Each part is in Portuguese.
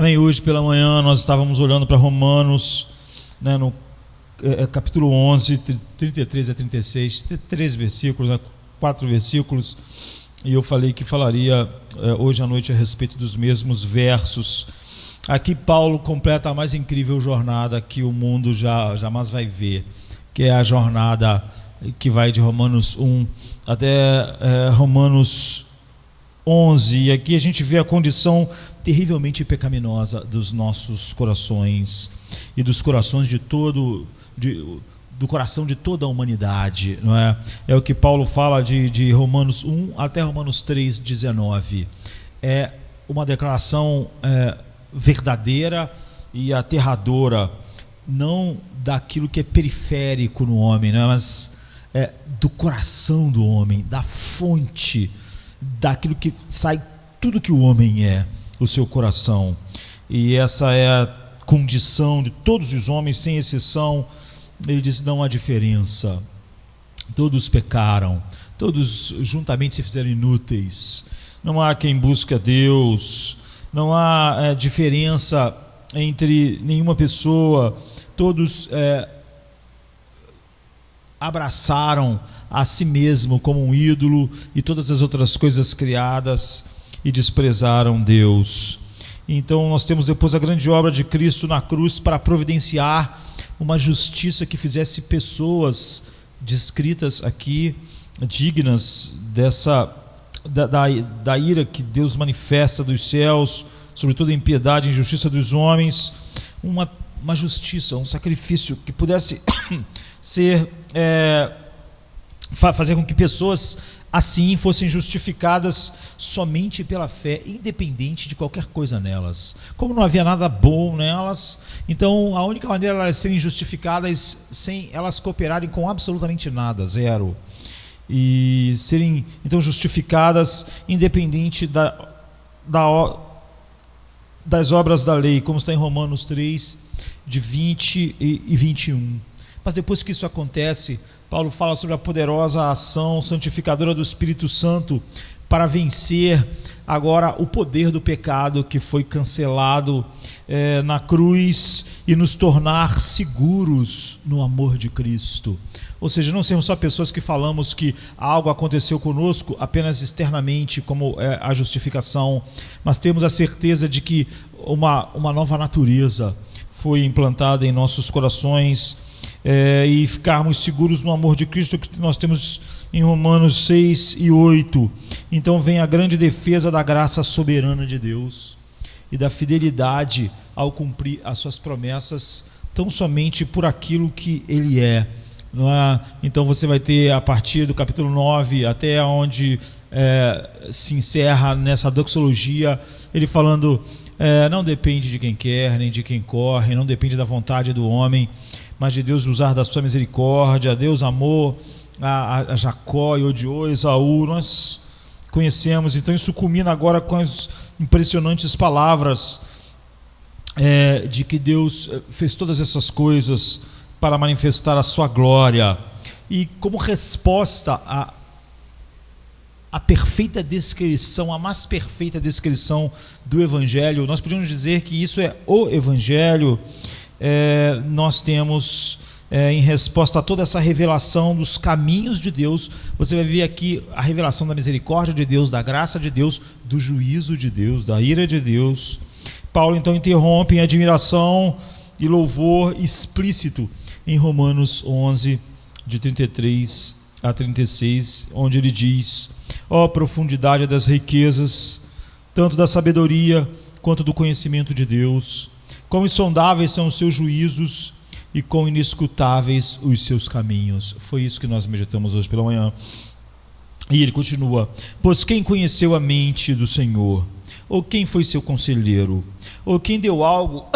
Amém. Hoje pela manhã nós estávamos olhando para Romanos, né, no capítulo 11, 33 a 36, 3 versículos, né, 4 versículos, e eu falei que falaria hoje à noite a respeito dos mesmos versos. Aqui Paulo completa a mais incrível jornada que o mundo jamais vai ver, que é a jornada que vai de Romanos 1 até Romanos 11, e aqui a gente vê a condição terrivelmente pecaminosa dos nossos corações e dos corações do coração de toda a humanidade, não é? É o que Paulo fala de Romanos 1 até Romanos 3:19. É uma declaração verdadeira e aterradora, não daquilo que é periférico no homem, né? Mas do coração do homem, da fonte, daquilo que sai tudo que o homem é, o seu coração. E essa é a condição de todos os homens, sem exceção. Ele diz: não há diferença, todos pecaram, todos juntamente se fizeram inúteis, não há quem busque a Deus, não há diferença entre nenhuma pessoa, todos abraçaram a si mesmo como um ídolo e todas as outras coisas criadas e desprezaram Deus. Então nós temos depois a grande obra de Cristo na cruz para providenciar uma justiça que fizesse pessoas descritas aqui dignas da ira que Deus manifesta dos céus, sobretudo a impiedade e injustiça dos homens, uma justiça, um sacrifício que pudesse ser fazer com que pessoas assim fossem justificadas somente pela fé, independente de qualquer coisa nelas. Como não havia nada bom nelas, então a única maneira de elas serem justificadas sem elas cooperarem com absolutamente nada, zero. E serem então justificadas independente das obras da lei, como está em Romanos 3, de 20 e 21. Mas depois que isso acontece, Paulo fala sobre a poderosa ação santificadora do Espírito Santo para vencer agora o poder do pecado que foi cancelado na cruz e nos tornar seguros no amor de Cristo. Ou seja, não sermos só pessoas que falamos que algo aconteceu conosco apenas externamente, como a justificação, mas temos a certeza de que uma nova natureza foi implantada em nossos corações, e ficarmos seguros no amor de Cristo, que nós temos em Romanos 6 e 8. Então vem a grande defesa da graça soberana de Deus e da fidelidade ao cumprir as suas promessas, tão somente por aquilo que Ele é, não é? Então você vai ter, a partir do capítulo 9 até onde se encerra nessa doxologia, ele falando: não depende de quem quer, nem de quem corre, não depende da vontade do homem, mas de Deus usar da sua misericórdia. Deus amou a Jacó e odiou Esaú. Nós conhecemos. Então isso culmina agora com as impressionantes palavras de que Deus fez todas essas coisas para manifestar a sua glória. E como resposta a perfeita descrição, a mais perfeita descrição do Evangelho, nós podemos dizer que isso é o Evangelho. Nós temos, em resposta a toda essa revelação dos caminhos de Deus, você vai ver aqui a revelação da misericórdia de Deus, da graça de Deus, do juízo de Deus, da ira de Deus. Paulo então interrompe em admiração e louvor explícito em Romanos 11, de 33 a 36, onde ele diz: ó profundidade das riquezas, tanto da sabedoria quanto do conhecimento de Deus, quão insondáveis são os seus juízos e quão inescrutáveis os seus caminhos. Foi isso que nós meditamos hoje pela manhã. E ele continua: pois quem conheceu a mente do Senhor? Ou quem foi seu conselheiro? Ou quem deu algo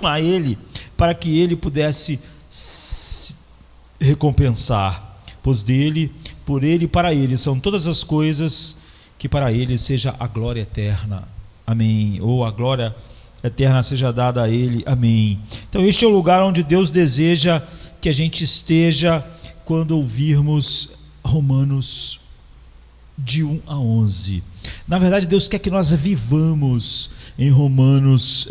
a ele para que ele pudesse recompensar? Pois dele, por ele e para ele são todas as coisas, que para ele seja a glória eterna. Amém. Ou a glória eterna seja dada a ele. Amém. Então este é o lugar onde Deus deseja que a gente esteja quando ouvirmos Romanos de 1 a 11. Na verdade, Deus quer que nós vivamos em Romanos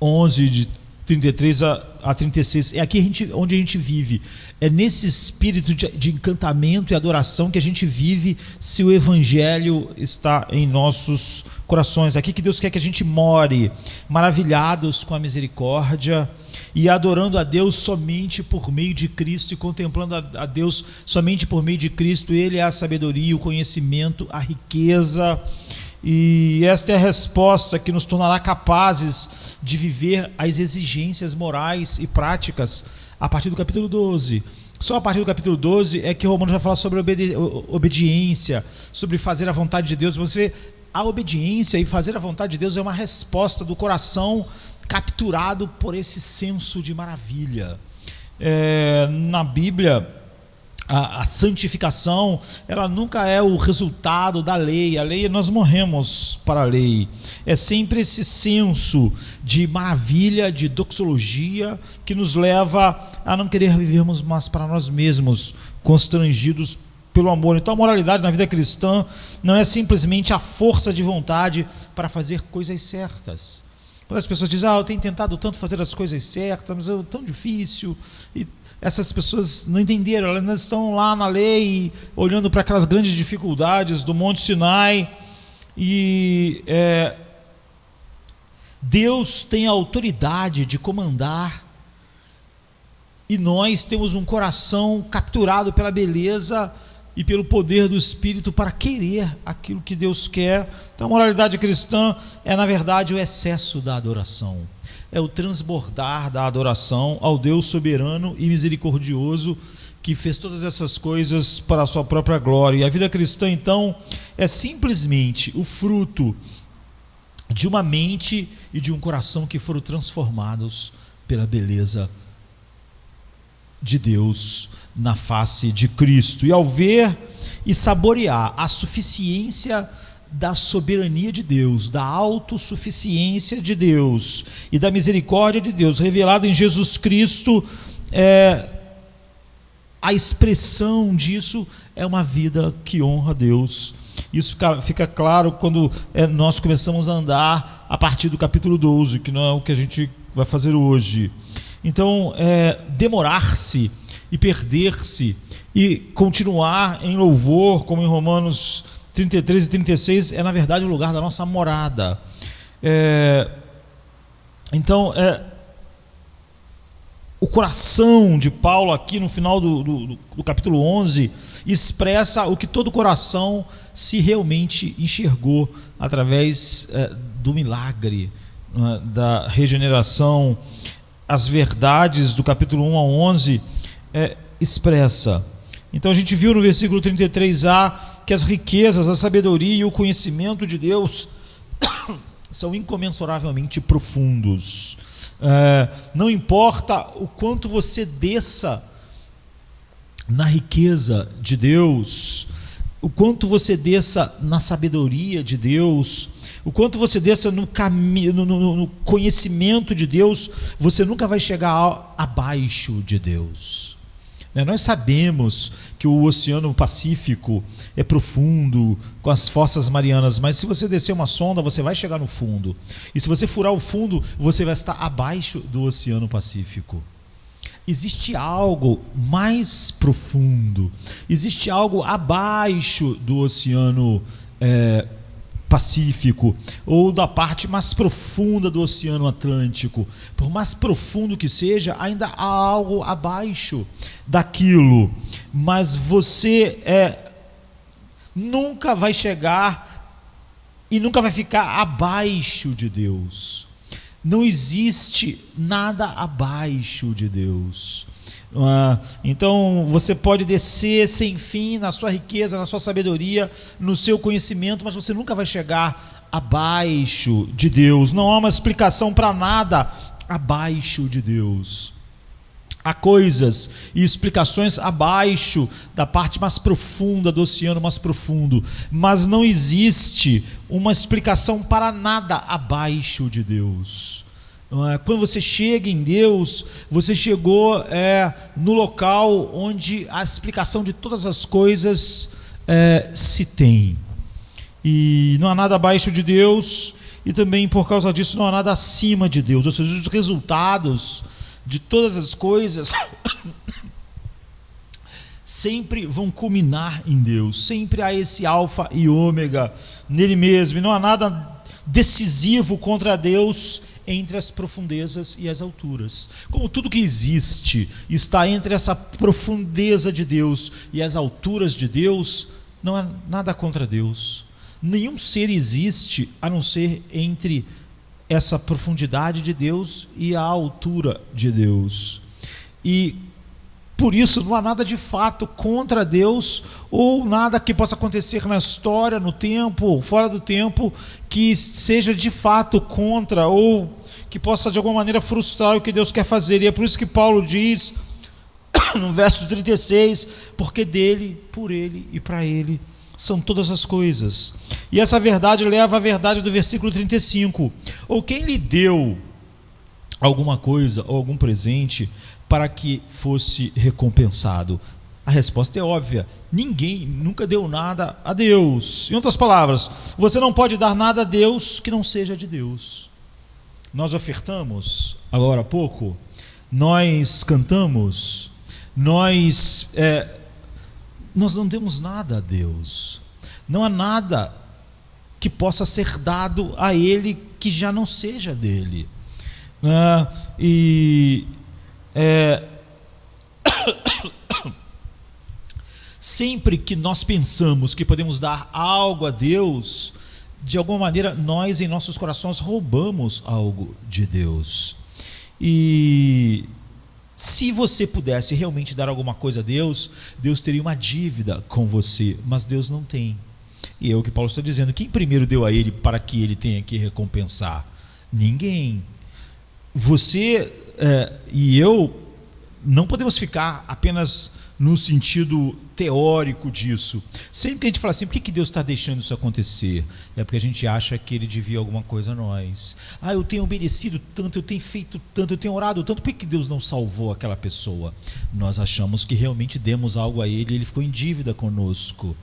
11, de 33 a 36. É aqui onde a gente vive. É nesse espírito de encantamento e adoração que a gente vive se o Evangelho está em nossos corações. Aqui que Deus quer que a gente more, maravilhados com a misericórdia e adorando a Deus somente por meio de Cristo e contemplando a Deus somente por meio de Cristo. Ele é a sabedoria, o conhecimento, a riqueza. E esta é a resposta que nos tornará capazes de viver as exigências morais e práticas a partir do capítulo 12. Só a partir do capítulo 12 é que Romanos vai falar sobre obediência, sobre fazer a vontade de Deus. A obediência e fazer a vontade de Deus é uma resposta do coração capturado por esse senso de maravilha. Na Bíblia, a santificação, ela nunca é o resultado da lei. A lei, nós morremos para a lei. É sempre esse senso de maravilha, de doxologia, que nos leva a não querer vivermos mais para nós mesmos, constrangidos pelo amor. Então a moralidade na vida cristã não é simplesmente a força de vontade para fazer coisas certas. Quando as pessoas dizem, eu tenho tentado tanto fazer as coisas certas, mas é tão difícil, e essas pessoas não entenderam, elas estão lá na lei, olhando para aquelas grandes dificuldades do Monte Sinai, e Deus tem a autoridade de comandar, e nós temos um coração capturado pela beleza e pelo poder do Espírito para querer aquilo que Deus quer. Então a moralidade cristã é, na verdade, o excesso da adoração. É o transbordar da adoração ao Deus soberano e misericordioso que fez todas essas coisas para a sua própria glória. E a vida cristã, então, é simplesmente o fruto de uma mente e de um coração que foram transformados pela beleza de Deus na face de Cristo. E ao ver e saborear a suficiência da soberania de Deus, da autossuficiência de Deus e da misericórdia de Deus revelada em Jesus Cristo, a expressão disso é uma vida que honra a Deus. Isso fica claro quando nós começamos a andar a partir do capítulo 12, que não é o que a gente vai fazer hoje. Então, demorar-se e perder-se e continuar em louvor, como em Romanos 33 e 36, é na verdade o lugar da nossa morada. Então, o coração de Paulo aqui no final do capítulo 11 expressa o que todo coração se realmente enxergou através do milagre, da regeneração. As verdades do capítulo 1 a 11 expressa. Então a gente viu no versículo 33a que as riquezas, a sabedoria e o conhecimento de Deus são incomensuravelmente profundos. Não importa o quanto você desça na riqueza de Deus, o quanto você desça na sabedoria de Deus, o quanto você desça no conhecimento de Deus, você nunca vai chegar abaixo de Deus. Nós sabemos que o Oceano Pacífico é profundo, com as fossas marianas, mas se você descer uma sonda, você vai chegar no fundo. E se você furar o fundo, você vai estar abaixo do Oceano Pacífico. Existe algo mais profundo, existe algo abaixo do Oceano Pacífico, ou da parte mais profunda do Oceano Atlântico. Por mais profundo que seja, ainda há algo abaixo daquilo, mas você nunca vai chegar e nunca vai ficar abaixo de Deus. Não existe nada abaixo de Deus. Então você pode descer sem fim na sua riqueza, na sua sabedoria, no seu conhecimento, mas você nunca vai chegar abaixo de Deus. Não há uma explicação para nada abaixo de Deus. Há coisas e explicações abaixo da parte mais profunda do oceano mais profundo, mas não existe uma explicação para nada abaixo de Deus. Quando você chega em Deus, você chegou no local onde a explicação de todas as coisas se tem. E não há nada abaixo de Deus, e também por causa disso não há nada acima de Deus. Ou seja, os resultados de todas as coisas sempre vão culminar em Deus. Sempre há esse alfa e ômega nele mesmo, e não há nada decisivo contra Deus entre as profundezas e as alturas. Como tudo que existe está entre essa profundeza de Deus e as alturas de Deus, não há nada contra Deus. Nenhum ser existe a não ser entre essa profundidade de Deus e a altura de Deus. E por isso não há nada de fato contra Deus, ou nada que possa acontecer na história, no tempo, ou fora do tempo, que seja de fato contra, ou que possa de alguma maneira frustrar o que Deus quer fazer. E é por isso que Paulo diz no verso 36, porque dele, por ele e para ele são todas as coisas. E essa verdade leva à verdade do versículo 35. Ou quem lhe deu alguma coisa ou algum presente para que fosse recompensado? A resposta é óbvia: ninguém nunca deu nada a Deus. Em outras palavras, você não pode dar nada a Deus que não seja de Deus. Nós ofertamos agora há pouco, nós cantamos, nós não demos nada a Deus. Não há nada que possa ser dado a Ele que já não seja dele. Sempre que nós pensamos que podemos dar algo a Deus, de alguma maneira nós em nossos corações roubamos algo de Deus. E se você pudesse realmente dar alguma coisa a Deus, Deus teria uma dívida com você, mas Deus não tem. E é o que Paulo está dizendo: quem primeiro deu a Ele para que Ele tenha que recompensar? Ninguém. Você e eu não podemos ficar apenas no sentido teórico disso. Sempre que a gente fala assim, por que Deus está deixando isso acontecer? É porque a gente acha que Ele devia alguma coisa a nós. Eu tenho obedecido tanto, eu tenho feito tanto, eu tenho orado tanto, por que Deus não salvou aquela pessoa? Nós achamos que realmente demos algo a Ele, Ele ficou em dívida conosco.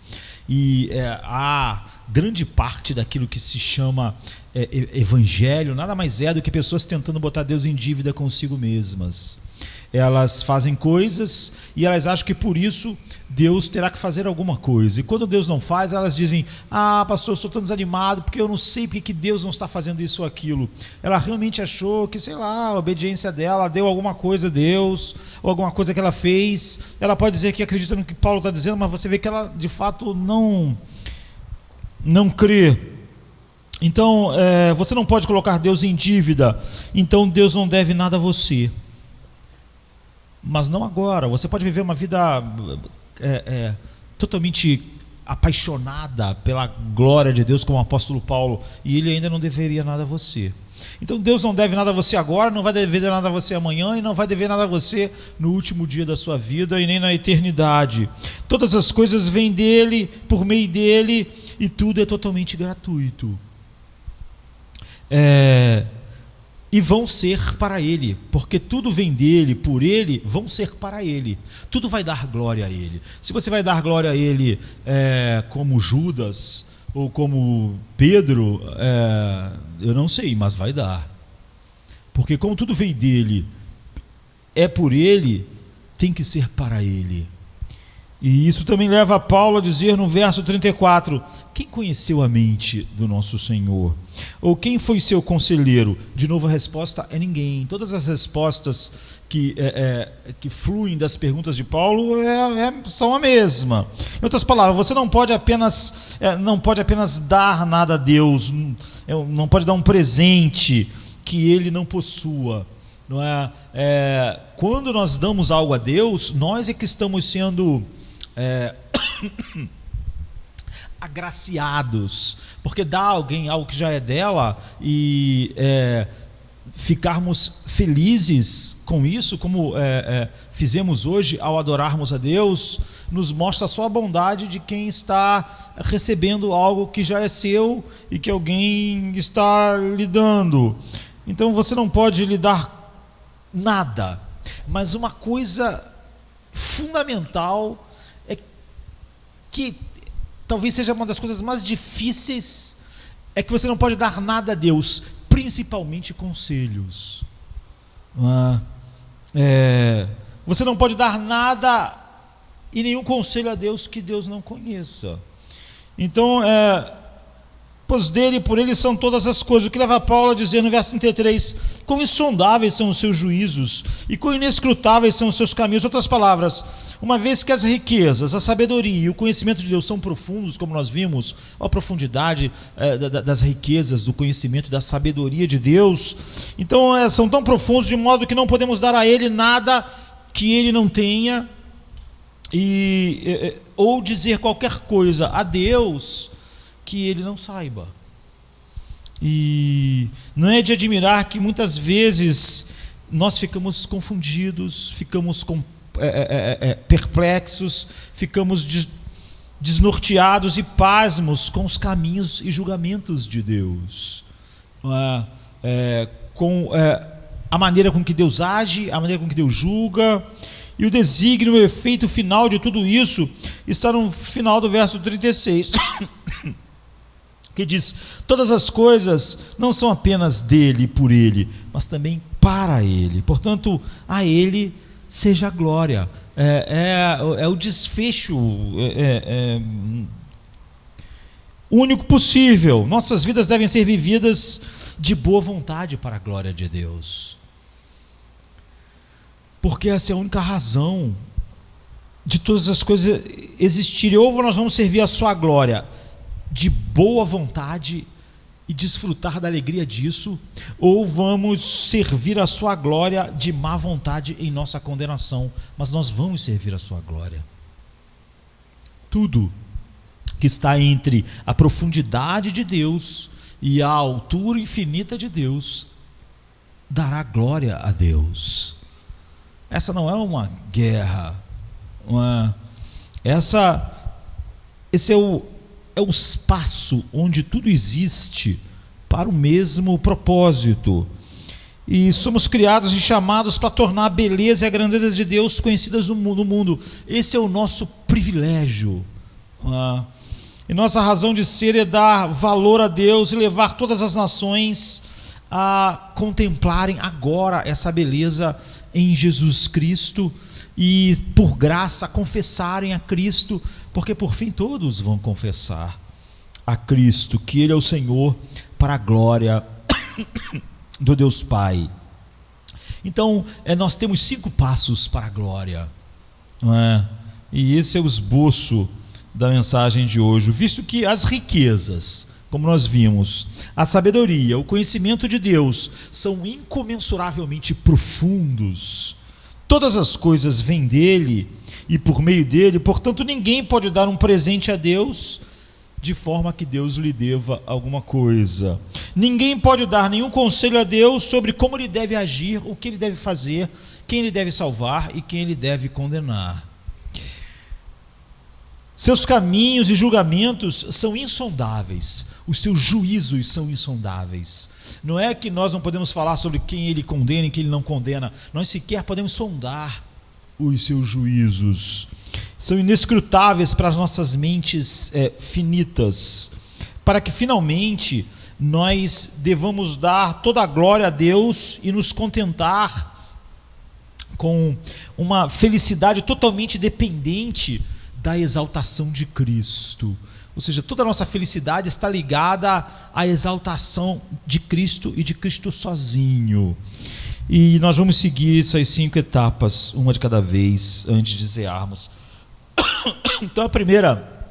E a grande parte daquilo que se chama evangelho nada mais é do que pessoas tentando botar Deus em dívida consigo mesmas. Elas fazem coisas e elas acham que por isso Deus terá que fazer alguma coisa. E quando Deus não faz, elas dizem: pastor, eu estou tão desanimado porque eu não sei porque que Deus não está fazendo isso ou aquilo. Ela realmente achou que, sei lá, a obediência dela deu alguma coisa a Deus, ou alguma coisa que ela fez. Ela pode dizer que acredita no que Paulo está dizendo, mas você vê que ela de fato não crê. Então, você não pode colocar Deus em dívida. Então Deus não deve nada a você. Mas não agora. Você pode viver uma vida totalmente apaixonada pela glória de Deus, como o apóstolo Paulo, e ele ainda não deveria nada a você. Então Deus não deve nada a você agora, não vai dever nada a você amanhã, e não vai dever nada a você no último dia da sua vida e nem na eternidade. Todas as coisas vêm dele, por meio dele, e tudo é totalmente gratuito. E vão ser para Ele, porque tudo vem dele, por Ele, vão ser para Ele. Tudo vai dar glória a Ele. Se você vai dar glória a Ele como Judas ou como Pedro, eu não sei, mas vai dar. Porque como tudo veio dele, é por Ele, tem que ser para Ele. E isso também leva Paulo a dizer no verso 34, quem conheceu a mente do nosso Senhor? Ou quem foi seu conselheiro? De novo a resposta é ninguém. Todas as respostas que fluem das perguntas de Paulo são a mesma. Em outras palavras, você não pode apenas dar nada a Deus, não pode dar um presente que Ele não possua. Não é? Quando nós damos algo a Deus, nós é que estamos sendo agraciados, porque dar a alguém algo que já é dela e ficarmos felizes com isso, como fizemos hoje ao adorarmos a Deus, nos mostra só a bondade de quem está recebendo algo que já é seu e que alguém está lhe dando. Então você não pode lhe dar nada, mas uma coisa fundamental que talvez seja uma das coisas mais difíceis, é que você não pode dar nada a Deus, principalmente conselhos. Você não pode dar nada e nenhum conselho a Deus que Deus não conheça. Então, pois dele e por ele são todas as coisas. O que leva Paulo a dizer no verso 33, quão insondáveis são os seus juízos e quão inescrutáveis são os seus caminhos. Outras palavras, uma vez que as riquezas, a sabedoria e o conhecimento de Deus são profundos, como nós vimos, a profundidade das riquezas, do conhecimento, da sabedoria de Deus, então são tão profundos de modo que não podemos dar a ele nada que ele não tenha, ou dizer qualquer coisa a Deus que ele não saiba. E não é de admirar que muitas vezes nós ficamos confundidos, ficamos perplexos, ficamos desnorteados e pasmos com os caminhos e julgamentos de Deus, com a maneira com que Deus age, a maneira com que Deus julga. E o desígnio, o efeito final de tudo isso está no final do verso 36, que diz: todas as coisas não são apenas dele e por ele, mas também para ele. Portanto, a ele seja a glória. É o desfecho único possível. Nossas vidas devem ser vividas de boa vontade para a glória de Deus, porque essa é a única razão de todas as coisas existirem. Ou nós vamos servir a sua glória de boa vontade e desfrutar da alegria disso, ou vamos servir a sua glória de má vontade em nossa condenação. Mas nós vamos servir a sua glória. Tudo que está entre a profundidade de Deus e a altura infinita de Deus dará glória a Deus. Essa não é uma guerra, esse é o espaço onde tudo existe para o mesmo propósito, e somos criados e chamados para tornar a beleza e a grandeza de Deus conhecidas no mundo. Esse é o nosso privilégio, e nossa razão de ser é dar valor a Deus e levar todas as nações a contemplarem agora essa beleza em Jesus Cristo, e por graça confessarem a Cristo, porque por fim todos vão confessar a Cristo, que Ele é o Senhor, para a glória do Deus Pai. Então, nós temos 5 passos para a glória, não é? E esse é o esboço da mensagem de hoje. Visto que as riquezas, como nós vimos, a sabedoria, o conhecimento de Deus são incomensuravelmente profundos, todas as coisas vêm dele e por meio dele, portanto ninguém pode dar um presente a Deus de forma que Deus lhe deva alguma coisa. Ninguém pode dar nenhum conselho a Deus sobre como ele deve agir, o que ele deve fazer, quem ele deve salvar e quem ele deve condenar. Seus caminhos e julgamentos são insondáveis, os seus juízos são insondáveis. Não é que nós não podemos falar sobre quem ele condena e quem ele não condena, nós sequer podemos sondar os seus juízos. São inescrutáveis para as nossas mentes finitas, para que finalmente nós devamos dar toda a glória a Deus e nos contentar com uma felicidade totalmente dependente da exaltação de Cristo. Ou seja, toda a nossa felicidade está ligada à exaltação de Cristo e de Cristo sozinho. E nós vamos seguir essas 5 etapas, uma de cada vez, antes de encerrarmos. Então a primeira: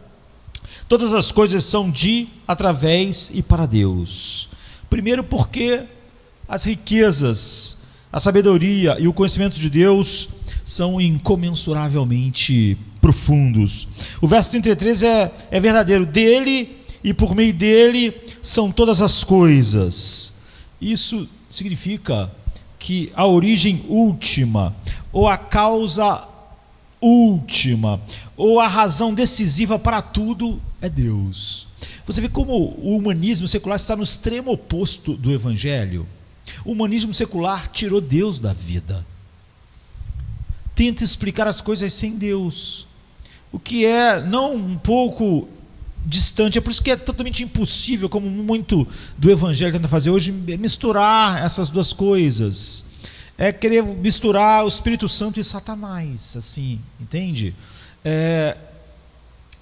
todas as coisas são de, através e para Deus. Primeiro, porque as riquezas, a sabedoria e o conhecimento de Deus são incomensuravelmente profundos. O verso 33 é verdadeiro: dele e por meio dele são todas as coisas. Isso significa que a origem última, ou a causa última, ou a razão decisiva para tudo é Deus. Você vê como o humanismo secular está no extremo oposto do evangelho. O humanismo secular tirou Deus da vida, tenta explicar as coisas sem Deus, o que é não um pouco distante. É por isso que é totalmente impossível, como muito do evangelho tenta fazer hoje, misturar essas duas coisas. É querer misturar o Espírito Santo e Satanás, assim, entende?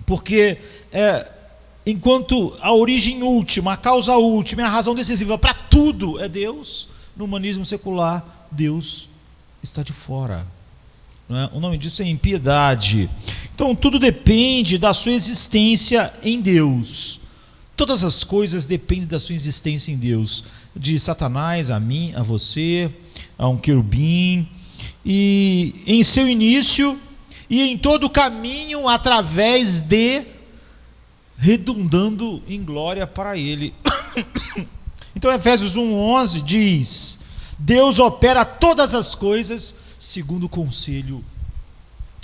Porque enquanto a origem última, a causa última, a razão decisiva para tudo é Deus, no humanismo secular, Deus está de fora. Não é? O nome disso é impiedade. Então tudo depende da sua existência em Deus. Todas as coisas dependem da sua existência em Deus. De Satanás, a mim, a você, a um querubim, e em seu início e em todo o caminho através de, redundando em glória para ele. Então Efésios 1:11 diz: Deus opera todas as coisas segundo o conselho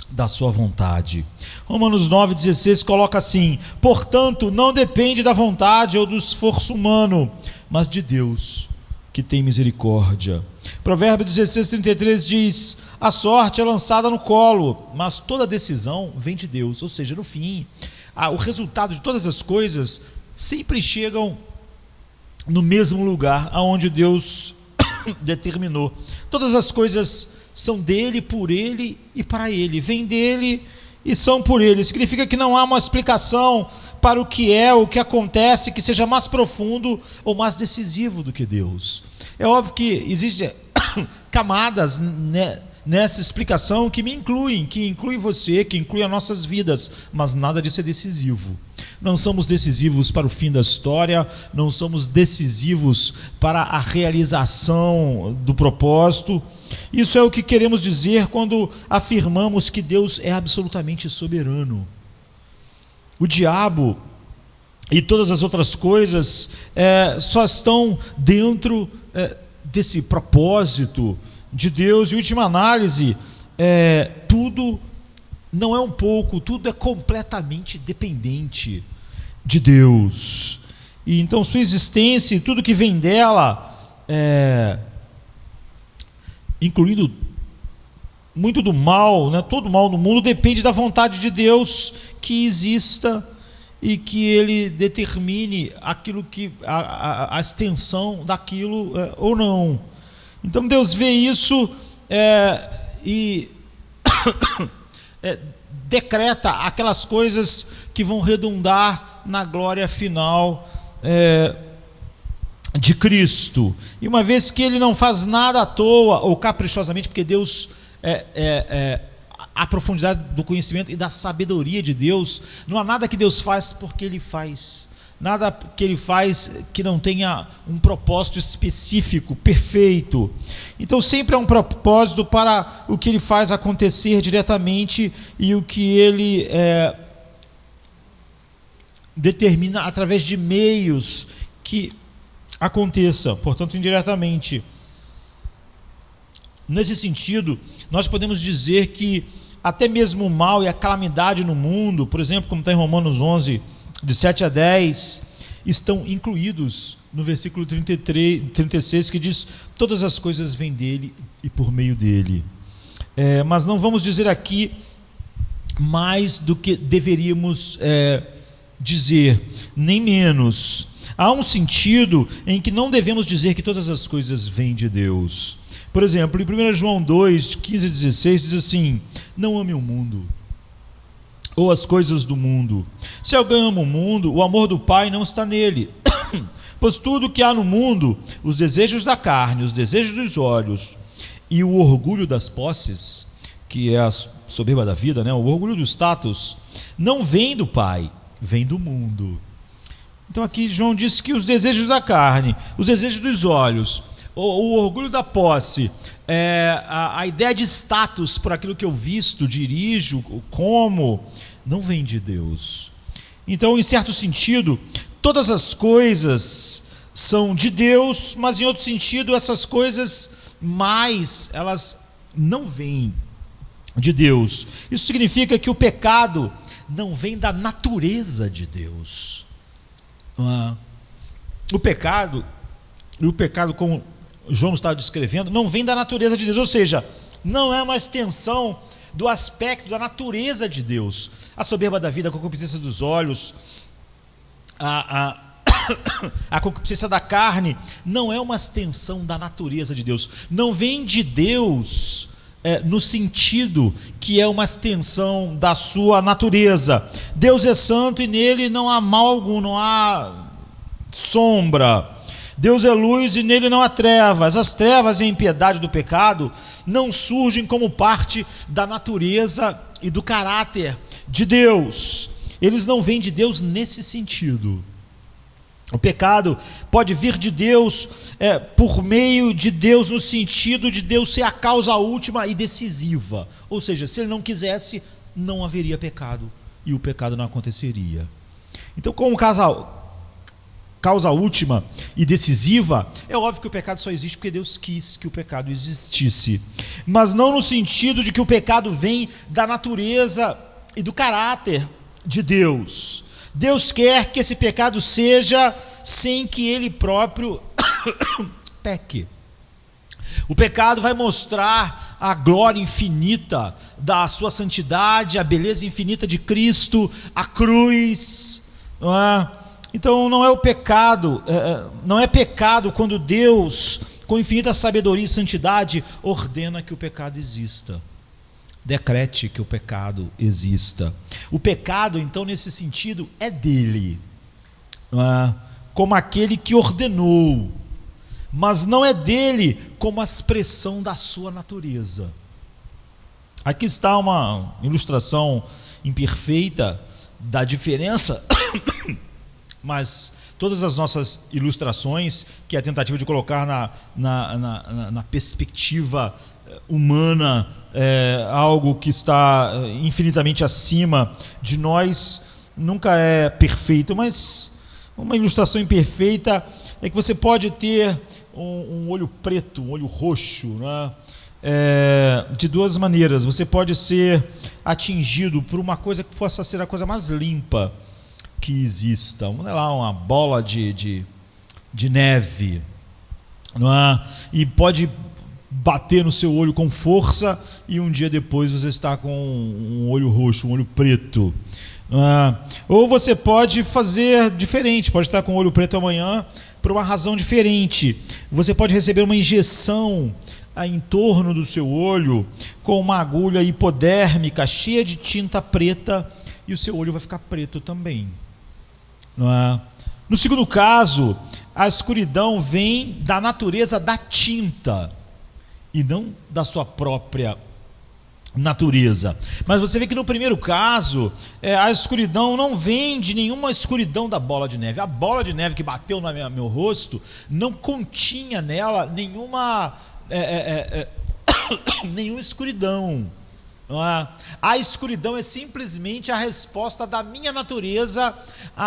da sua vontade. Romanos 9:16 coloca assim: portanto, não depende da vontade ou do esforço humano, mas de Deus, que tem misericórdia. Provérbios 16:33 diz: a sorte é lançada no colo, mas toda decisão vem de Deus. Ou seja, no fim, o resultado de todas as coisas sempre chegam no mesmo lugar aonde Deus determinou. Todas as coisas são dele, por ele e para ele, vêm dele e são por ele. Significa que não há uma explicação para o que acontece, que seja mais profundo ou mais decisivo do que Deus. É óbvio que existem camadas nessa explicação que me incluem, que inclui você, que inclui as nossas vidas, mas nada disso é decisivo. Não somos decisivos para o fim da história, não somos decisivos para a realização do propósito. Isso é o que queremos dizer quando afirmamos que Deus é absolutamente soberano. O diabo e todas as outras coisas só estão dentro desse propósito de Deus. Em última análise, tudo não é um pouco, tudo é completamente dependente de Deus. E então sua existência e tudo que vem dela, incluindo muito do mal, né, todo o mal no mundo, depende da vontade de Deus que exista e que ele determine aquilo que a extensão daquilo ou não. Então Deus vê isso e decreta aquelas coisas que vão redundar na glória final de Cristo. E uma vez que ele não faz nada à toa ou caprichosamente, porque Deus a profundidade do conhecimento e da sabedoria de Deus, não há nada que Deus faz porque ele faz. Nada que ele faz que não tenha um propósito específico, perfeito. Então sempre há um propósito para o que ele faz acontecer diretamente e o que ele determina através de meios que aconteça, portanto indiretamente. Nesse sentido, nós podemos dizer que até mesmo o mal e a calamidade no mundo, por exemplo, como está em Romanos 11, de 7 a 10, estão incluídos no versículo 36, que diz: todas as coisas vêm dele e por meio dele. Mas não vamos dizer aqui mais do que deveríamos dizer, nem menos. Há um sentido em que não devemos dizer que todas as coisas vêm de Deus. Por exemplo, em 1 João 2, 15 e 16 diz assim: não ame o mundo ou as coisas do mundo. Se alguém ama o mundo, o amor do Pai não está nele. Pois tudo que há no mundo, os desejos da carne, os desejos dos olhos e o orgulho das posses, que é a soberba da vida, né? O orgulho do status, não vem do Pai, vem do mundo. Então aqui João diz que os desejos da carne, os desejos dos olhos, o orgulho da posse, a ideia de status por aquilo que eu visto, dirijo, como, não vem de Deus. Então, em certo sentido, todas as coisas são de Deus, mas em outro sentido, essas coisas elas não vêm de Deus. Isso significa que o pecado não vem da natureza de Deus. O pecado, como João estava descrevendo, não vem da natureza de Deus, ou seja, não é uma extensão do aspecto da natureza de Deus. A soberba da vida, a concupiscência dos olhos, a a concupiscência da carne não é uma extensão da natureza de Deus, não vem de Deus no sentido que é uma extensão da sua natureza. Deus é santo e nele não há mal algum, não há sombra. Deus é luz e nele não há trevas. As trevas e a impiedade do pecado não surgem como parte da natureza e do caráter de Deus. Eles não vêm de Deus nesse sentido. O pecado pode vir de Deus por meio de Deus, no sentido de Deus ser a causa última e decisiva. Ou seja, se ele não quisesse, não haveria pecado e o pecado não aconteceria. Então, como causa última e decisiva, é óbvio que o pecado só existe porque Deus quis que o pecado existisse, mas não no sentido de que o pecado vem da natureza e do caráter de Deus. Deus quer que esse pecado seja sem que ele próprio peque. O pecado vai mostrar a glória infinita da sua santidade, a beleza infinita de Cristo, a cruz, não é? Então não é o pecado, não é pecado quando Deus, com infinita sabedoria e santidade, ordena que o pecado exista, decrete que o pecado exista. O pecado, então, nesse sentido, é dele, não é? Como aquele que ordenou, mas não é dele como a expressão da sua natureza. Aqui está uma ilustração imperfeita da diferença, mas todas as nossas ilustrações, que é a tentativa de colocar na perspectiva humana, algo que está infinitamente acima de nós, nunca é perfeito, mas uma ilustração imperfeita é que você pode ter um olho preto, um olho roxo, né? De duas maneiras. Você pode ser atingido por uma coisa que possa ser a coisa mais limpa que exista, uma bola de neve, não é? E pode bater no seu olho com força e um dia depois você está com um olho roxo, um olho preto. Ou você pode fazer diferente, pode estar com o olho preto amanhã por uma razão diferente. Você pode receber uma injeção em torno do seu olho com uma agulha hipodérmica cheia de tinta preta e o seu olho vai ficar preto também. No segundo caso, a escuridão vem da natureza da tinta e não da sua própria natureza. Mas você vê que no primeiro caso, a escuridão não vem de nenhuma escuridão da bola de neve. A bola de neve que bateu no meu rosto não continha nela nenhuma escuridão. Não é? A escuridão é simplesmente a resposta da minha natureza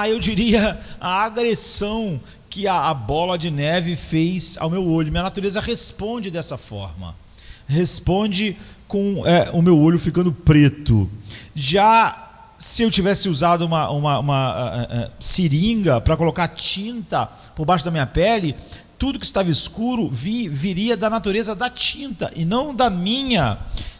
eu diria, a agressão que a bola de neve fez ao meu olho. Minha natureza responde dessa forma, responde com o meu olho ficando preto. Já se eu tivesse usado uma seringa para colocar tinta por baixo da minha pele, tudo que estava escuro viria da natureza da tinta e não da minha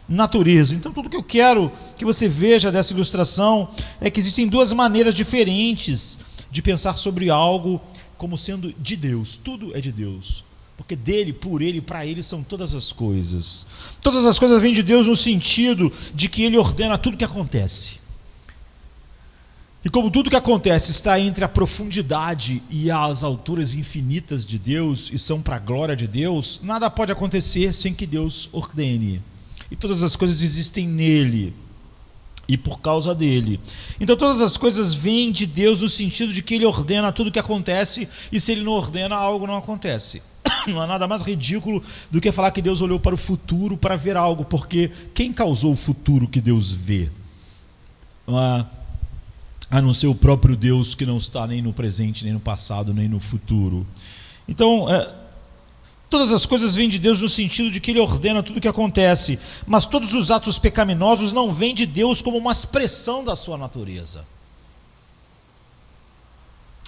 natureza. Então tudo que eu quero que você veja dessa ilustração é que existem duas maneiras diferentes de pensar sobre algo como sendo de Deus. Tudo é de Deus, porque dele, por ele, para ele são todas as coisas. Todas as coisas vêm de Deus no sentido de que ele ordena tudo que acontece. E como tudo que acontece está entre a profundidade e as alturas infinitas de Deus e são para a glória de Deus, nada pode acontecer sem que Deus ordene. E todas as coisas existem nele e por causa dele. Então todas as coisas vêm de Deus no sentido de que ele ordena tudo o que acontece, e se ele não ordena, algo não acontece. Não há nada mais ridículo do que falar que Deus olhou para o futuro para ver algo, porque quem causou o futuro que Deus vê? A não ser o próprio Deus, que não está nem no presente, nem no passado, nem no futuro. Então, todas as coisas vêm de Deus no sentido de que ele ordena tudo o que acontece, mas todos os atos pecaminosos não vêm de Deus como uma expressão da sua natureza.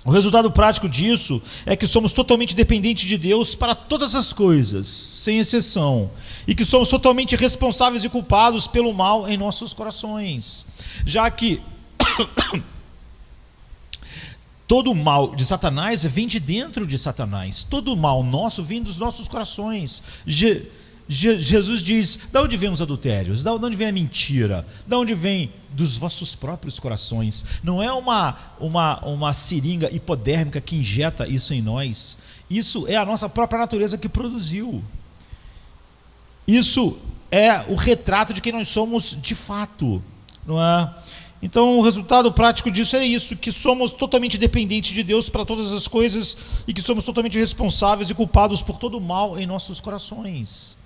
O resultado prático disso é que somos totalmente dependentes de Deus para todas as coisas, sem exceção, e que somos totalmente responsáveis e culpados pelo mal em nossos corações, já que todo o mal de Satanás vem de dentro de Satanás. Todo o mal nosso vem dos nossos corações. Jesus diz: de onde vêm os adultérios? De onde vem a mentira? De onde vem? Dos vossos próprios corações. Não é uma seringa hipodérmica que injeta isso em nós. Isso é a nossa própria natureza que produziu. Isso é o retrato de quem nós somos de fato, não é? Então o resultado prático disso é isso, que somos totalmente dependentes de Deus para todas as coisas e que somos totalmente responsáveis e culpados por todo o mal em nossos corações.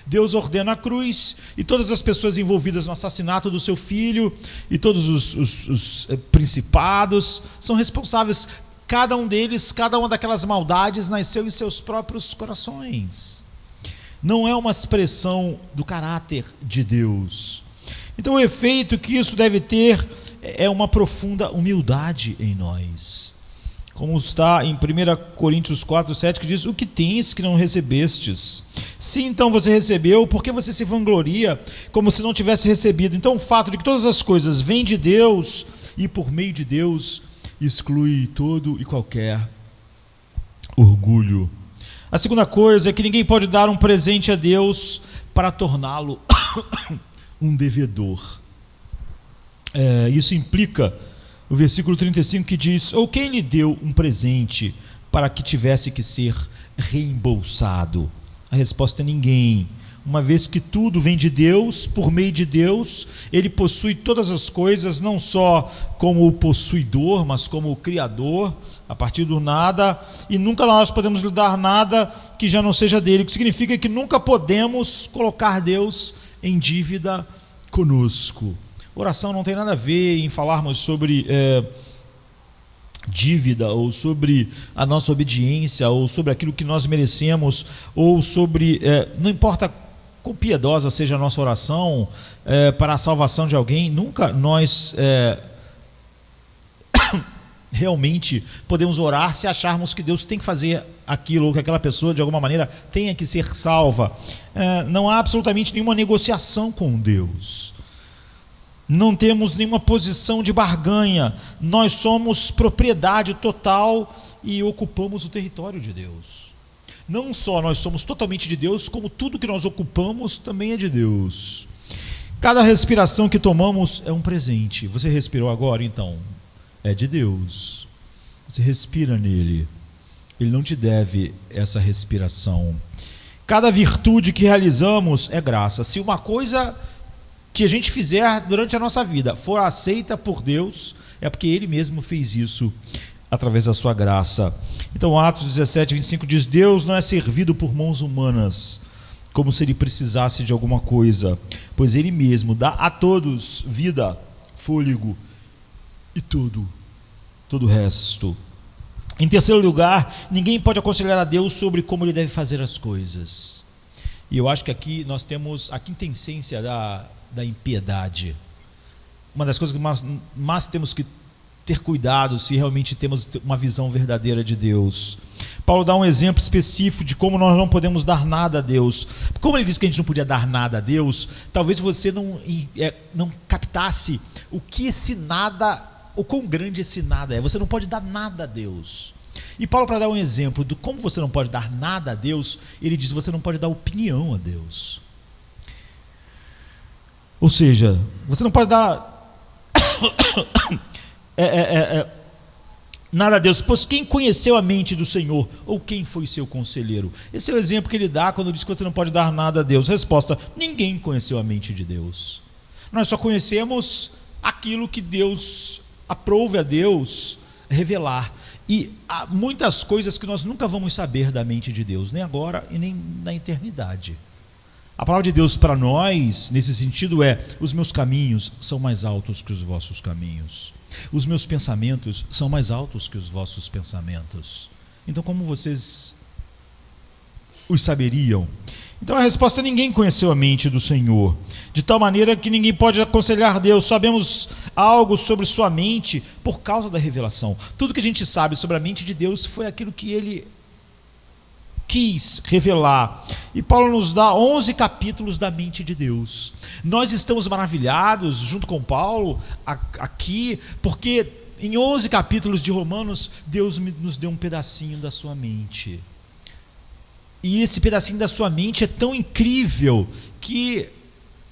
Deus ordena a cruz e todas as pessoas envolvidas no assassinato do seu filho e todos os principados são responsáveis. Cada um deles, cada uma daquelas maldades nasceu em seus próprios corações. Não é uma expressão do caráter de Deus. Então o efeito que isso deve ter é uma profunda humildade em nós. Como está em 1 Coríntios 4, 7, que diz: o que tens que não recebestes? Se então você recebeu, por que você se vangloria como se não tivesse recebido? Então o fato de que todas as coisas vêm de Deus e por meio de Deus exclui todo e qualquer orgulho. A segunda coisa é que ninguém pode dar um presente a Deus para torná-lo um devedor. Isso implica o versículo 35 que diz: ou quem lhe deu um presente para que tivesse que ser reembolsado? A resposta é ninguém. Uma vez que tudo vem de Deus, por meio de Deus, Ele possui todas as coisas, não só como o possuidor, mas como o Criador, a partir do nada, e nunca nós podemos lhe dar nada que já não seja dele, o que significa que nunca podemos colocar Deus em dívida conosco. Oração não tem nada a ver em falarmos sobre dívida, ou sobre a nossa obediência, ou sobre aquilo que nós merecemos, ou sobre, não importa quão piedosa seja a nossa oração para a salvação de alguém, nunca nós realmente podemos orar se acharmos que Deus tem que fazer aquilo, ou que aquela pessoa de alguma maneira tenha que ser salva. Não há absolutamente nenhuma negociação com Deus. Não temos nenhuma posição de barganha. Nós somos propriedade total e ocupamos o território de Deus. Não só nós somos totalmente de Deus, como tudo que nós ocupamos também é de Deus. Cada respiração que tomamos é um presente. Você respirou agora, então? É de Deus. Você respira nele. Ele não te deve essa respiração. Cada virtude que realizamos é graça. Se uma coisa que a gente fizer durante a nossa vida for aceita por Deus, é porque Ele mesmo fez isso através da sua graça. Então Atos 17, 25 diz: Deus não é servido por mãos humanas, como se Ele precisasse de alguma coisa, pois Ele mesmo dá a todos vida, fôlego e todo o resto. Em terceiro lugar, ninguém pode aconselhar a Deus sobre como Ele deve fazer as coisas. E eu acho que aqui nós temos a quintessência da impiedade. Uma das coisas que mais temos que ter cuidado se realmente temos uma visão verdadeira de Deus. Paulo dá um exemplo específico de como nós não podemos dar nada a Deus. Como ele disse que a gente não podia dar nada a Deus, talvez você não captasse o que esse nada, o quão grande esse nada é. Você não pode dar nada a Deus. E Paulo, para dar um exemplo de como você não pode dar nada a Deus, ele diz: você não pode dar opinião a Deus. Ou seja, você não pode dar nada a Deus, pois quem conheceu a mente do Senhor, ou quem foi seu conselheiro? Esse é o exemplo que ele dá quando diz que você não pode dar nada a Deus. Resposta: ninguém conheceu a mente de Deus. Nós só conhecemos aquilo que Deus aprove a Deus revelar. E há muitas coisas que nós nunca vamos saber da mente de Deus, nem agora e nem na eternidade. A palavra de Deus para nós, nesse sentido, é: os meus caminhos são mais altos que os vossos caminhos. Os meus pensamentos são mais altos que os vossos pensamentos. Então, como vocês os saberiam? Então a resposta é: ninguém conheceu a mente do Senhor, de tal maneira que ninguém pode aconselhar Deus. Sabemos algo sobre sua mente por causa da revelação. Tudo que a gente sabe sobre a mente de Deus foi aquilo que Ele quis revelar. E Paulo nos dá 11 capítulos da mente de Deus. Nós estamos maravilhados, junto com Paulo, aqui, porque em 11 capítulos de Romanos, Deus nos deu um pedacinho da sua mente. E esse pedacinho da sua mente é tão incrível que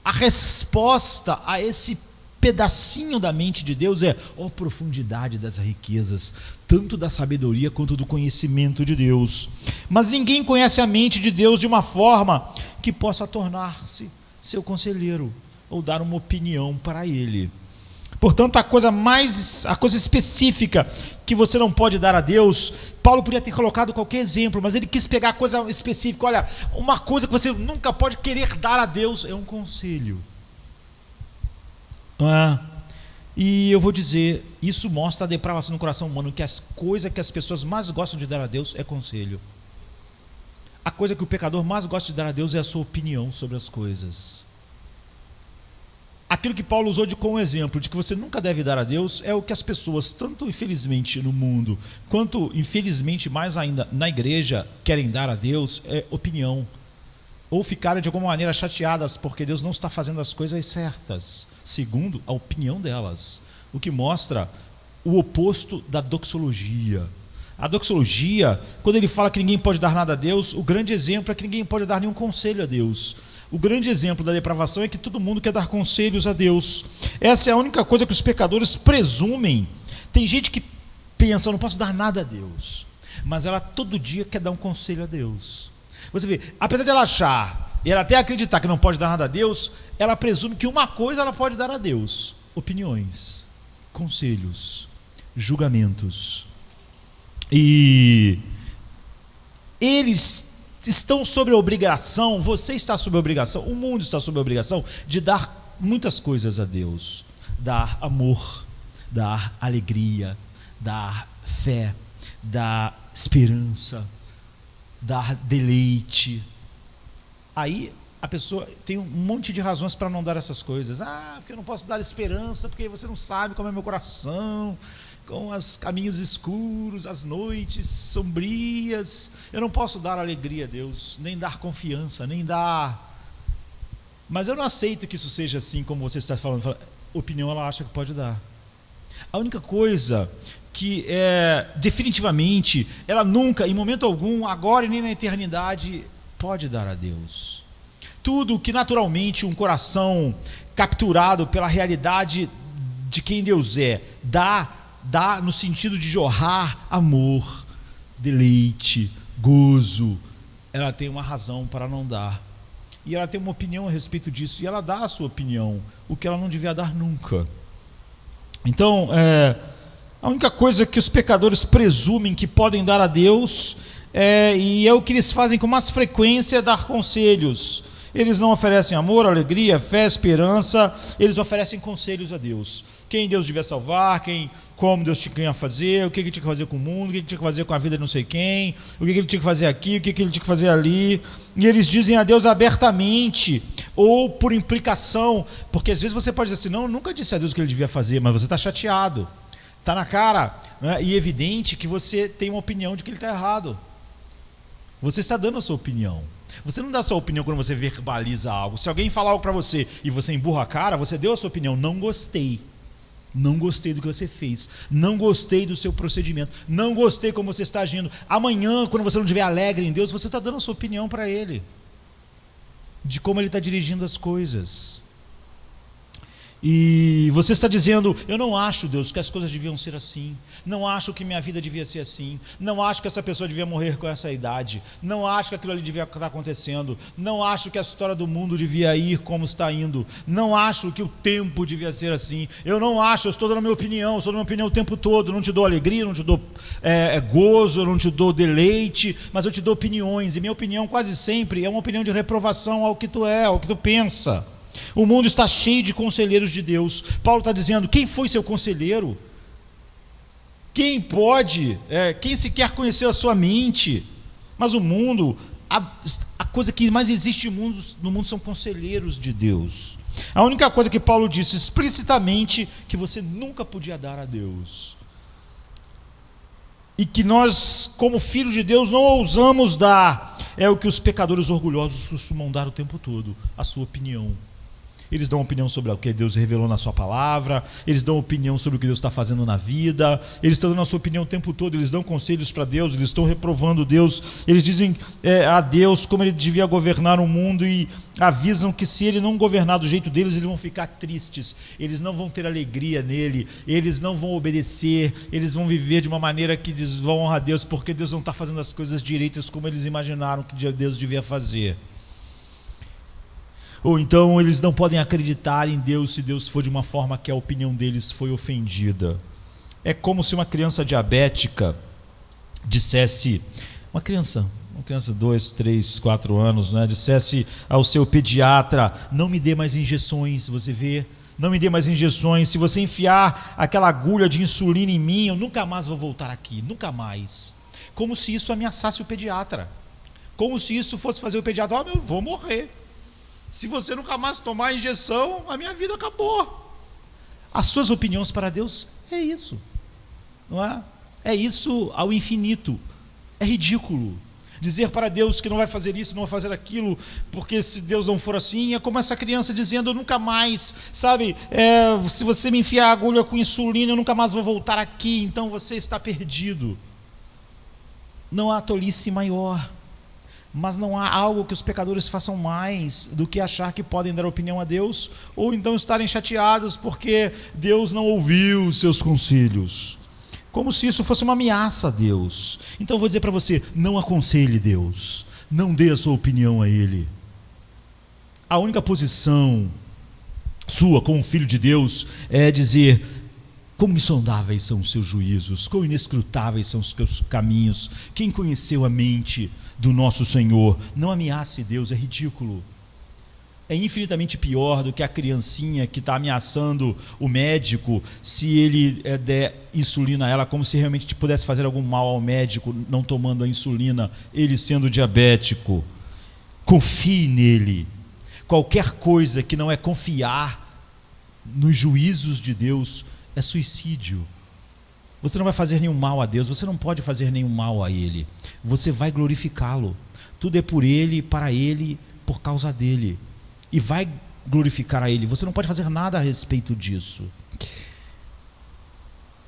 a resposta a esse pedacinho da mente de Deus é: ó profundidade das riquezas, tanto da sabedoria quanto do conhecimento de Deus. Mas ninguém conhece a mente de Deus de uma forma que possa tornar-se seu conselheiro ou dar uma opinião para ele. Portanto, a coisa específica que você não pode dar a Deus, Paulo podia ter colocado qualquer exemplo, mas ele quis pegar a coisa específica. Olha, uma coisa que você nunca pode querer dar a Deus é um conselho. E eu vou dizer, isso mostra a depravação no coração humano, que as coisas que as pessoas mais gostam de dar a Deus é conselho. A coisa que o pecador mais gosta de dar a Deus é a sua opinião sobre as coisas. Aquilo que Paulo usou como exemplo de que você nunca deve dar a Deus é o que as pessoas, tanto infelizmente no mundo, quanto infelizmente mais ainda na igreja, querem dar a Deus, é opinião. Ou ficarem de alguma maneira chateadas porque Deus não está fazendo as coisas certas, segundo a opinião delas. O que mostra o oposto da doxologia. A doxologia, quando ele fala que ninguém pode dar nada a Deus, o grande exemplo é que ninguém pode dar nenhum conselho a Deus. O grande exemplo da depravação é que todo mundo quer dar conselhos a Deus. Essa é a única coisa que os pecadores presumem. Tem gente que pensa: eu não posso dar nada a Deus, mas ela todo dia quer dar um conselho a Deus. Você vê, apesar de ela achar e ela até acreditar que não pode dar nada a Deus, ela presume que uma coisa ela pode dar a Deus: opiniões, conselhos, julgamentos. E eles estão sob a obrigação, você está sob a obrigação, o mundo está sob a obrigação de dar muitas coisas a Deus: dar amor, dar alegria, dar fé, dar esperança, dar deleite. Aí a pessoa tem um monte de razões para não dar essas coisas. Porque eu não posso dar esperança, porque você não sabe como é meu coração, com os caminhos escuros, as noites sombrias. Eu não posso dar alegria a Deus, nem dar confiança, nem dar. Mas eu não aceito que isso seja assim como você está falando. Opinião ela acha que pode dar. A única coisa que definitivamente ela nunca, em momento algum, agora e nem na eternidade, pode dar a Deus. Tudo que naturalmente um coração capturado pela realidade de quem Deus é, dá no sentido de jorrar amor, deleite, gozo, ela tem uma razão para não dar. E ela tem uma opinião a respeito disso, e ela dá a sua opinião, o que ela não devia dar nunca. Então, a única coisa que os pecadores presumem que podem dar a Deus, e é o que eles fazem com mais frequência, é dar conselhos. Eles não oferecem amor, alegria, fé, esperança, eles oferecem conselhos a Deus. Quem Deus devia salvar, como Deus tinha que fazer, o que ele tinha que fazer com o mundo, o que ele tinha que fazer com a vida de não sei quem, o que ele tinha que fazer aqui, o que ele tinha que fazer ali. E eles dizem a Deus abertamente, ou por implicação, porque às vezes você pode dizer assim: não, eu nunca disse a Deus o que ele devia fazer, mas você está chateado, está na cara, né, e evidente que você tem uma opinião de que ele está errado. Você está dando a sua opinião. Você não dá a sua opinião quando você verbaliza algo. Se alguém falar algo para você e você emburra a cara, você deu a sua opinião: não gostei. Não gostei do que você fez, não gostei do seu procedimento, não gostei como você está agindo. Amanhã, quando você não estiver alegre em Deus, você está dando a sua opinião para Ele, de como Ele está dirigindo as coisas. E você está dizendo: eu não acho, Deus, que as coisas deviam ser assim, não acho que minha vida devia ser assim, não acho que essa pessoa devia morrer com essa idade, não acho que aquilo ali devia estar acontecendo, não acho que a história do mundo devia ir como está indo, não acho que o tempo devia ser assim, eu não acho, eu estou dando a minha opinião, eu estou dando a minha opinião o tempo todo, eu não te dou alegria, não te dou gozo, eu não te dou deleite, mas eu te dou opiniões, e minha opinião quase sempre é uma opinião de reprovação ao que tu é, ao que tu pensa. O mundo está cheio de conselheiros de Deus. Paulo está dizendo: quem foi seu conselheiro? Quem pode? Quem se quer conhecer a sua mente? Mas o mundo, a coisa que mais existe no mundo são conselheiros de Deus. A única coisa que Paulo disse explicitamente que você nunca podia dar a Deus, e que nós, como filhos de Deus, não ousamos dar, é o que os pecadores orgulhosos costumam dar o tempo todo: a sua opinião. Eles dão opinião sobre o que Deus revelou na sua palavra, eles dão opinião sobre o que Deus está fazendo na vida, eles estão dando a sua opinião o tempo todo, eles dão conselhos para Deus, eles estão reprovando Deus, eles dizem a Deus como ele devia governar o mundo e avisam que se ele não governar do jeito deles, eles vão ficar tristes, eles não vão ter alegria nele, eles não vão obedecer, eles vão viver de uma maneira que desonra a Deus, porque Deus não está fazendo as coisas direitas como eles imaginaram que Deus devia fazer. Ou então eles não podem acreditar em Deus se Deus for de uma forma que a opinião deles foi ofendida. É como se uma criança diabética dissesse, uma criança 2, 3, 4 anos, né, dissesse ao seu pediatra: não me dê mais injeções, você vê, não me dê mais injeções, se você enfiar aquela agulha de insulina em mim, eu nunca mais vou voltar aqui, nunca mais. Como se isso ameaçasse o pediatra, como se isso fosse fazer o pediatra: eu vou morrer. Se você nunca mais tomar a injeção, a minha vida acabou. As suas opiniões para Deus é isso, não é? É isso ao infinito. É ridículo dizer para Deus que não vai fazer isso, não vai fazer aquilo, porque se Deus não for assim, é como essa criança dizendo: eu nunca mais, sabe, se você me enfiar a agulha com insulina, eu nunca mais vou voltar aqui, então você está perdido. Não há tolice maior. Mas não há algo que os pecadores façam mais do que achar que podem dar opinião a Deus, ou então estarem chateados porque Deus não ouviu os seus conselhos, como se isso fosse uma ameaça a Deus. Então eu vou dizer para você: não aconselhe Deus, não dê a sua opinião a Ele. A única posição sua como filho de Deus é dizer: quão insondáveis são os seus juízos, quão inescrutáveis são os seus caminhos, quem conheceu a mente do nosso Senhor? Não ameace Deus, é ridículo. É infinitamente pior do que a criancinha que está ameaçando o médico se ele der insulina a ela, como se realmente pudesse fazer algum mal ao médico não tomando a insulina, ele sendo diabético. Confie nele. Qualquer coisa que não é confiar nos juízos de Deus é suicídio. Você não vai fazer nenhum mal a Deus, você não pode fazer nenhum mal a Ele, você vai glorificá-lo. Tudo é por Ele, para Ele, por causa dEle, e vai glorificar a Ele. Você não pode fazer nada a respeito disso.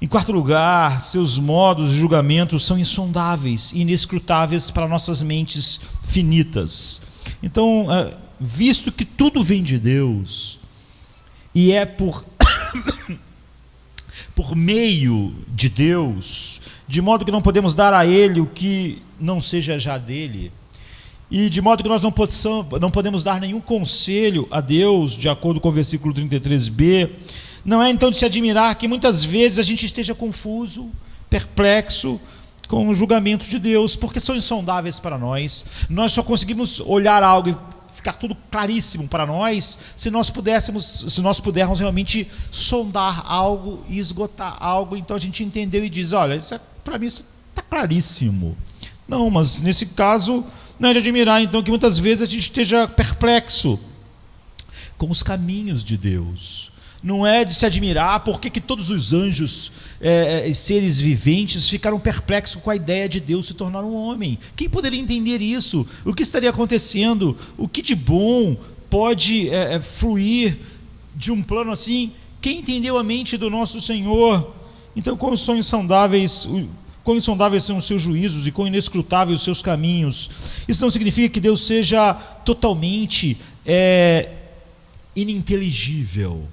Em quarto lugar, seus modos de julgamento são insondáveis e inescrutáveis para nossas mentes finitas. Então, visto que tudo vem de Deus e é por meio de Deus, de modo que não podemos dar a Ele o que não seja já dele, e de modo que nós não podemos dar nenhum conselho a Deus, de acordo com o versículo 33b, não é então de se admirar que muitas vezes a gente esteja confuso, perplexo com o julgamento de Deus, porque são insondáveis para nós. Nós só conseguimos olhar algo e ficar tudo claríssimo para nós se nós pudermos realmente sondar algo e esgotar algo. Então a gente entendeu e diz: olha, para mim isso está claríssimo. Não, mas nesse caso não é de admirar então que muitas vezes a gente esteja perplexo com os caminhos de Deus. Não é de se admirar porque que todos os anjos, seres viventes, ficaram perplexos com a ideia de Deus se tornar um homem. Quem poderia entender isso? O que estaria acontecendo? O que de bom pode fluir de um plano assim? Quem entendeu a mente do nosso Senhor? Então, quão insondáveis são os seus juízos e quão inescrutáveis os seus caminhos. Isso não significa que Deus seja totalmente ininteligível.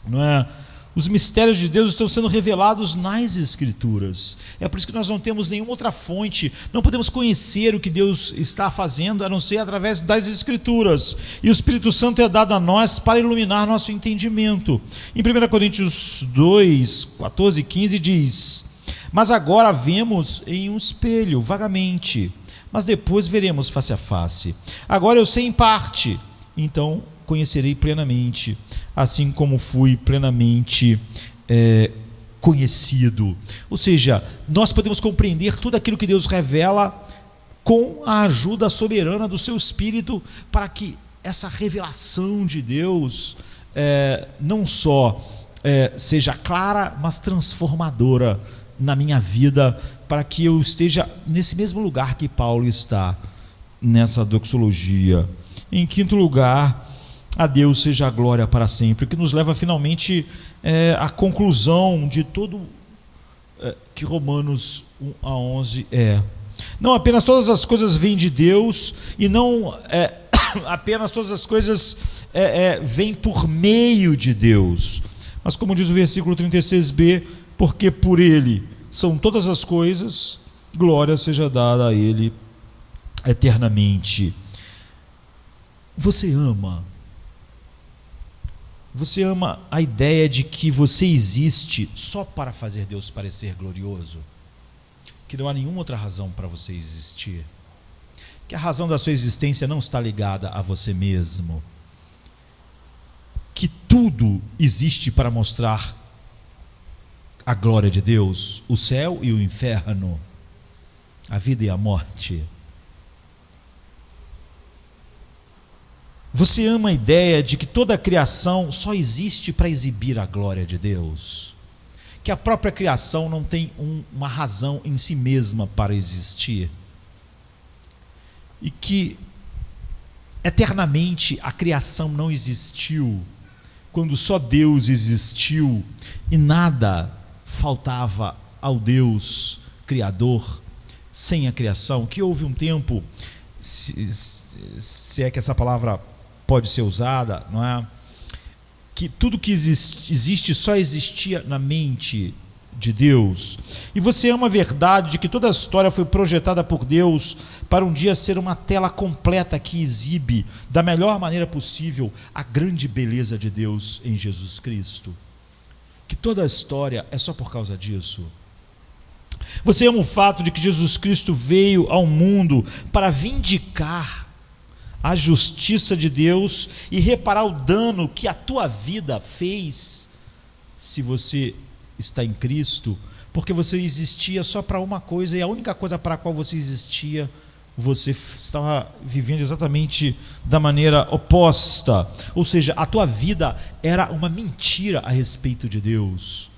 Não é? Os mistérios de Deus estão sendo revelados nas Escrituras. É por isso que nós não temos nenhuma outra fonte, não podemos conhecer o que Deus está fazendo a não ser através das Escrituras. E o Espírito Santo é dado a nós para iluminar nosso entendimento. Em 1 Coríntios 2, 14 e 15 diz: mas agora vemos em um espelho, vagamente, mas depois veremos face a face. Agora eu sei em parte, então conhecerei plenamente, assim como fui plenamente conhecido. Ou seja, nós podemos compreender tudo aquilo que Deus revela com a ajuda soberana do seu Espírito, para que essa revelação de Deus não só seja clara, mas transformadora na minha vida, para que eu esteja nesse mesmo lugar que Paulo está nessa doxologia. Em quinto lugar, A Deus seja a glória para sempre, o que nos leva finalmente à conclusão de todo que Romanos 1-11 é. Não apenas todas as coisas vêm de Deus, e não apenas todas as coisas vêm por meio de Deus, mas como diz o versículo 36b, porque por Ele são todas as coisas, glória seja dada a Ele eternamente. Você ama a ideia de que você existe só para fazer Deus parecer glorioso? Que não há nenhuma outra razão para você existir? Que a razão da sua existência não está ligada a você mesmo? Que tudo existe para mostrar a glória de Deus, o céu e o inferno, a vida e a morte? Você ama a ideia de que toda a criação só existe para exibir a glória de Deus? Que a própria criação não tem uma razão em si mesma para existir? E que eternamente a criação não existiu, quando só Deus existiu e nada faltava ao Deus Criador sem a criação? Que houve um tempo, se é que essa palavra pode ser usada, não é? Que tudo que existe só existia na mente de Deus. E você ama a verdade de que toda a história foi projetada por Deus para um dia ser uma tela completa que exibe da melhor maneira possível a grande beleza de Deus em Jesus Cristo? Que toda a história é só por causa disso? Você ama o fato de que Jesus Cristo veio ao mundo para vindicar a justiça de Deus e reparar o dano que a tua vida fez, se você está em Cristo, porque você existia só para uma coisa, e a única coisa para a qual você existia, você estava vivendo exatamente da maneira oposta, ou seja, a tua vida era uma mentira a respeito de Deus,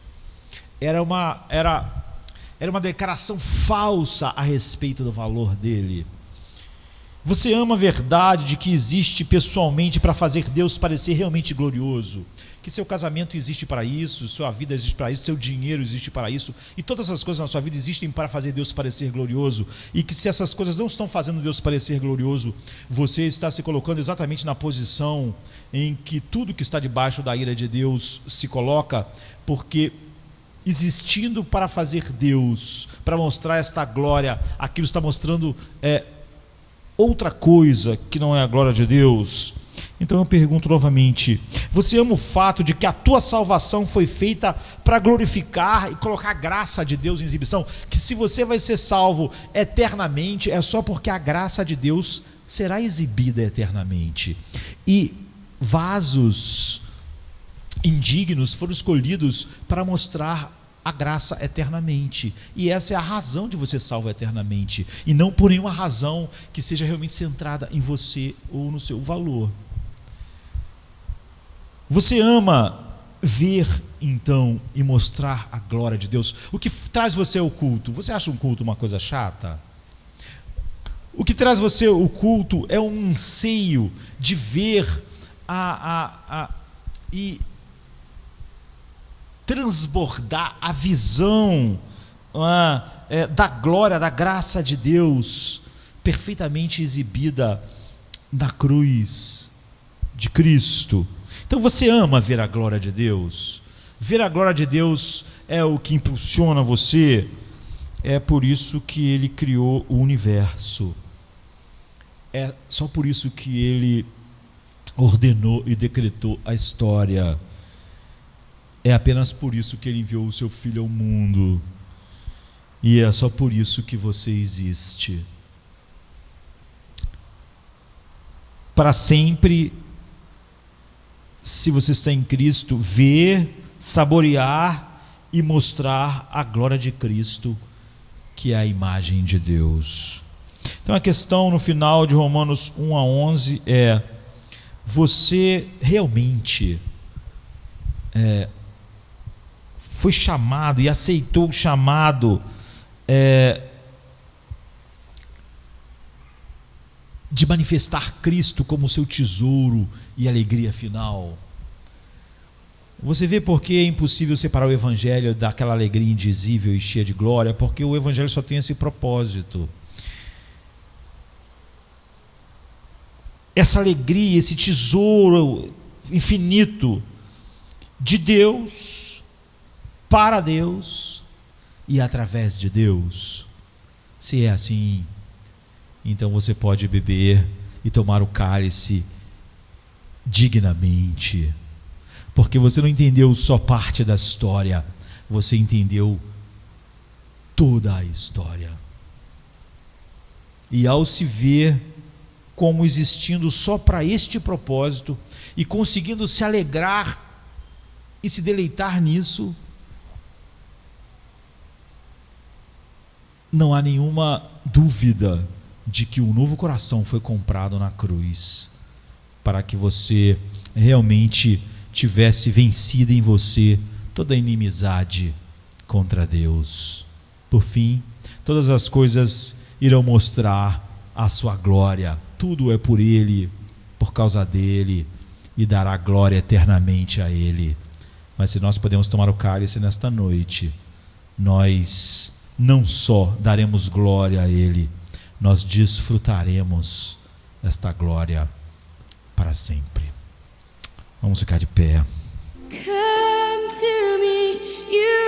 era uma declaração falsa a respeito do valor dele. Você ama a verdade de que existe pessoalmente para fazer Deus parecer realmente glorioso, que seu casamento existe para isso, sua vida existe para isso, seu dinheiro existe para isso, e todas as coisas na sua vida existem para fazer Deus parecer glorioso, e que se essas coisas não estão fazendo Deus parecer glorioso, você está se colocando exatamente na posição em que tudo que está debaixo da ira de Deus se coloca, porque existindo para fazer Deus, para mostrar esta glória, aquilo está mostrando outra coisa que não é a glória de Deus. Então eu pergunto novamente: você ama o fato de que a tua salvação foi feita para glorificar e colocar a graça de Deus em exibição? Que se você vai ser salvo eternamente, é só porque a graça de Deus será exibida eternamente. E vasos indignos foram escolhidos para mostrar a graça eternamente, e essa é a razão de você salvo eternamente, e não por nenhuma razão que seja realmente centrada em você ou no seu valor. Você ama ver então e mostrar a glória de Deus? O que traz você ao culto? Você acha um culto uma coisa chata? O que traz você ao culto é um anseio de ver e transbordar a visão da glória, da graça de Deus perfeitamente exibida na cruz de Cristo. Então você ama ver a glória de Deus? Ver a glória de Deus é o que impulsiona você. É por isso que Ele criou o universo, é só por isso que Ele ordenou e decretou a história. É apenas por isso que Ele enviou o seu Filho ao mundo, e é só por isso que você existe. Para sempre, se você está em Cristo, ver, saborear e mostrar a glória de Cristo, que é a imagem de Deus. Então a questão no final de Romanos 1-11 é: você realmente foi chamado e aceitou o de manifestar Cristo como seu tesouro e alegria final. Você vê por que é impossível separar o evangelho daquela alegria indizível e cheia de glória? Porque o evangelho só tem esse propósito. Essa alegria, esse tesouro infinito de Deus, para Deus e através de Deus. Se é assim, então você pode beber e tomar o cálice dignamente, porque você não entendeu só parte da história, você entendeu toda a história. E ao se ver como existindo só para este propósito e conseguindo se alegrar e se deleitar nisso, não há nenhuma dúvida de que um novo coração foi comprado na cruz, para que você realmente tivesse vencido em você toda a inimizade contra Deus. Por fim, todas as coisas irão mostrar a sua glória. Tudo é por Ele, por causa dEle, e dará glória eternamente a Ele. Mas se nós podemos tomar o cálice nesta noite, nós não só daremos glória a Ele, nós desfrutaremos esta glória para sempre. Vamos ficar de pé. Come to me, you